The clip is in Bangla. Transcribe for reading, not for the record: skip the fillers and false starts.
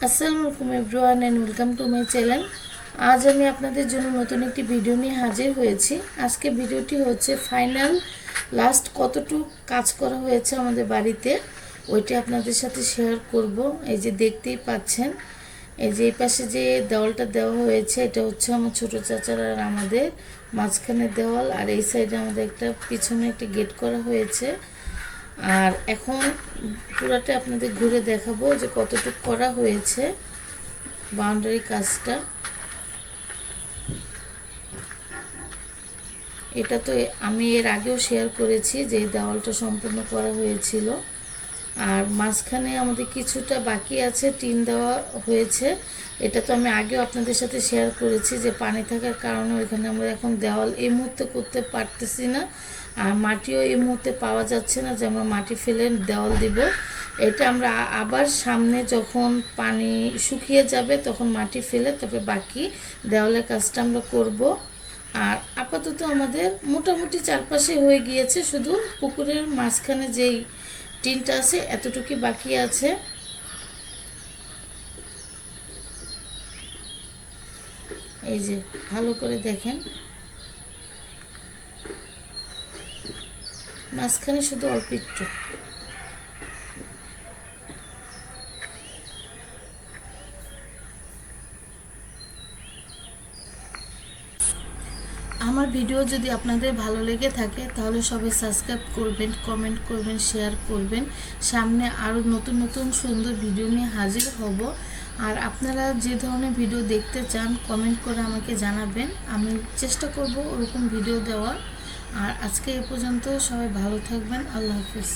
আসসালামু আলাইকুম everyone and welcome to my channel. আজ আমি আপনাদের জন্য নতুন একটি ভিডিও নিয়ে হাজির হয়েছি। আজকে ভিডিওটি হচ্ছে ফাইনাল লাস্ট কতটুকু কাজ করা হয়েছে আমাদের বাড়িতে, ওইটি আপনাদের সাথে শেয়ার করব। এই যে দেখতেই পাচ্ছেন, এই যে এই পাশে যে দেওয়ালটা দেওয়া হয়েছে এটা হচ্ছে আমার ছোট চাচার আর আমাদের মাঝখানে দেওয়াল, আর এই সাইডে আমাদের একটা পিছনে একটা গেট করা হয়েছে। আর এখন পুরাটা আপনাদের ঘুরে দেখাবো যে কতটুকু করা হয়েছে বাউন্ডারি কাজটা। এটা তো আমি এর আগেও শেয়ার করেছি যে এই দেওয়ালটা সম্পূর্ণ করা হয়েছিল, আর মাঝখানে আমাদের কিছুটা বাকি আছে, টিন দেওয়া হয়েছে। এটা তো আমি আগেও আপনাদের সাথে শেয়ার করেছি যে পানি থাকার কারণে ওইখানে আমরা এখন দেওয়াল এই মুহূর্তে করতে পারতেছি না, আর মাটিও এই মুহূর্তে পাওয়া যাচ্ছে না যে আমরা মাটি ফেলে দেওয়াল দিব। এটা আমরা আবার সামনে যখন পানি শুকিয়ে যাবে তখন মাটি ফেলে তবে বাকি দেওয়ালের কাজটা আমরা করব। আর আপাতত আমাদের মোটামুটি চারপাশে হয়ে গিয়েছে, শুধু পুকুরের মাঝখানে যেই টিনটা আছে এতটুকু বাকি আছে। এই যে ভালো করে দেখেন, মাঝখানে শুধু অল্প একটু। আমার ভিডিও যদি আপনাদের ভালো লেগে থাকে তাহলে সবাই সাবস্ক্রাইব করবেন, কমেন্ট করবেন, শেয়ার করবেন। সামনে আরও নতুন নতুন সুন্দর ভিডিও নিয়ে হাজির হব। আর আপনারা যে ধরনের ভিডিও দেখতে চান কমেন্ট করে আমাকে জানাবেন, আমি চেষ্টা করব ওরকম ভিডিও দেওয়ার। আর আজকে এ পর্যন্ত, সবাই ভালো থাকবেন। আল্লাহ হাফিজ।